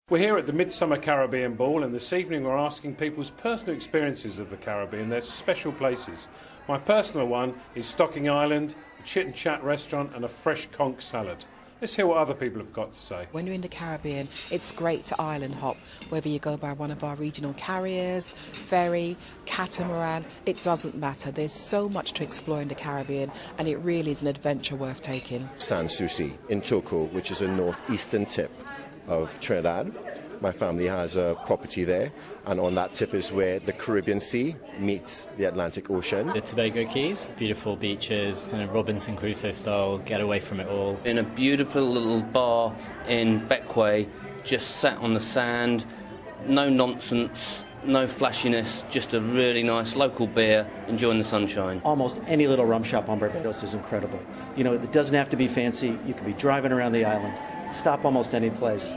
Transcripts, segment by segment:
We're here at the Midsummer Caribbean Ball, and this evening we're asking people's personal experiences of the Caribbean, their special places. My personal one is Stocking Island, a chit and chat restaurant and a fresh conch salad. Let's hear what other people have got to say. When you're in the Caribbean, it's great to island hop, whether you go by one of our regional carriers, ferry, catamaran, it doesn't matter. There's so much to explore in the Caribbean, and it really is an adventure worth taking. Sans Souci in Toco, which is a northeastern tip of Trinidad. My family has a property there, and on that tip is where the Caribbean Sea meets the Atlantic Ocean. The Tobago Keys, beautiful beaches, kind of Robinson Crusoe style, get away from it all. In a beautiful little bar in Bequia, just sat on the sand, no nonsense, no flashiness, just a really nice local beer, enjoying the sunshine. Almost any little rum shop on Barbados is incredible. You know, it doesn't have to be fancy. You can be driving around the island, stop almost any place,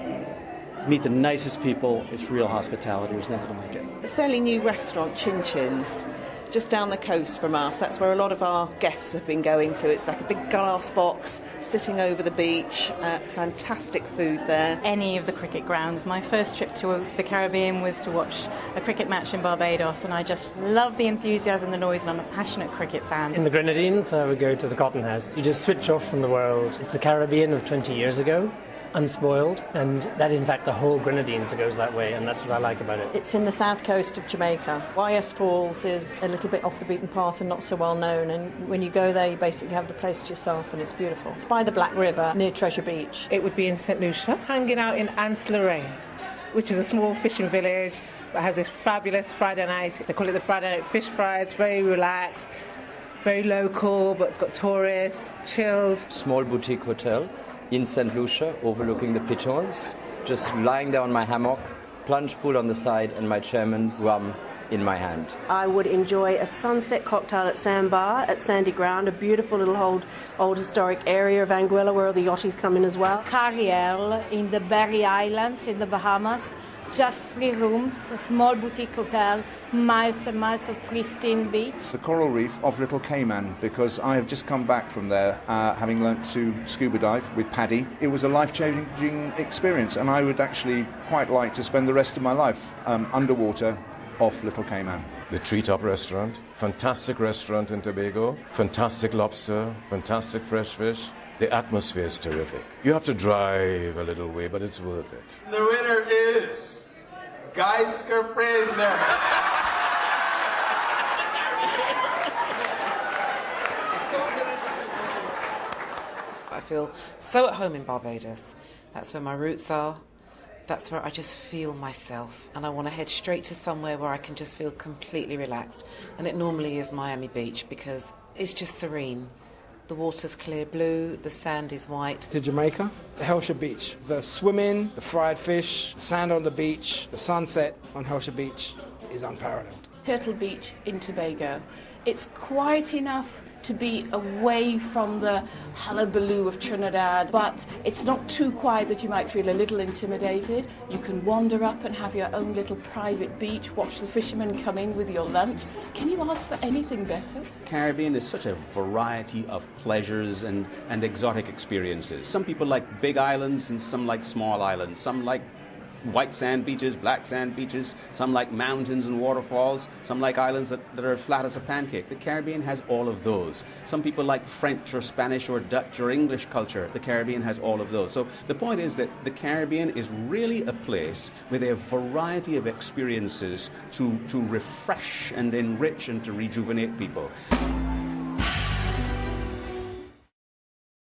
meet the nicest people. It's real hospitality. There's nothing like it. A fairly new restaurant, Chin Chin's, just down the coast from us. That's where a lot of our guests have been going to. It's like a big glass box sitting over the beach. Fantastic food there. Any of the cricket grounds. My first trip to the Caribbean was to watch a cricket match in Barbados, and I just love the enthusiasm, the noise, and I'm a passionate cricket fan. In the Grenadines, I would go to the Cotton House. You just switch off from the world. It's the Caribbean of 20 years ago. Unspoiled, and that in fact the whole Grenadines goes that way, and that's what I like about it. It's in the south coast of Jamaica. YS Falls is a little bit off the beaten path and not so well known, and when you go there you basically have the place to yourself, and it's beautiful. It's by the Black River near Treasure Beach. It would be in St Lucia, hanging out in Anse-Lorraine, which is a small fishing village that has this fabulous Friday night. They call it the Friday night fish fry. It's very relaxed, very local, but it's got tourists, chilled. Small boutique hotel in St. Lucia, overlooking the Pitons, just lying there on my hammock, plunge pool on the side, and my chairman's rum in my hand. I would enjoy a sunset cocktail at Sandbar at Sandy Ground, a beautiful little old historic area of Anguilla where the yachties come in as well. Carriel in the Berry Islands in the Bahamas. Just 3 rooms, a small boutique hotel, miles and miles of pristine beach. The coral reef of Little Cayman, because I have just come back from there, having learnt to scuba dive with Paddy. It was a life-changing experience, and I would actually quite like to spend the rest of my life underwater off Little Cayman. The Treetop Restaurant, fantastic restaurant in Tobago, fantastic lobster, fantastic fresh fish. The atmosphere is terrific. You have to drive a little way, but it's worth it. The winner is Geisker Fraser. I feel so at home in Barbados. That's where my roots are. That's where I just feel myself, and I want to head straight to somewhere where I can just feel completely relaxed. And it normally is Miami Beach, because it's just serene. The water's clear blue, the sand is white. To Jamaica, the Hellshire Beach. The swimming, the fried fish, the sand on the beach, the sunset on Hellshire Beach is unparalleled. Turtle Beach in Tobago. It's quiet enough to be away from the hullabaloo of Trinidad, but it's not too quiet that you might feel a little intimidated. You can wander up and have your own little private beach, watch the fishermen come in with your lunch. Can you ask for anything better? Caribbean is such a variety of pleasures and exotic experiences. Some people like big islands and some like small islands. Some like white sand beaches, black sand beaches, some like mountains and waterfalls, some like islands that are flat as a pancake. The Caribbean has all of those. Some people like French or Spanish or Dutch or English culture. The Caribbean has all of those. So the point is that the Caribbean is really a place with a variety of experiences to refresh and enrich and to rejuvenate people.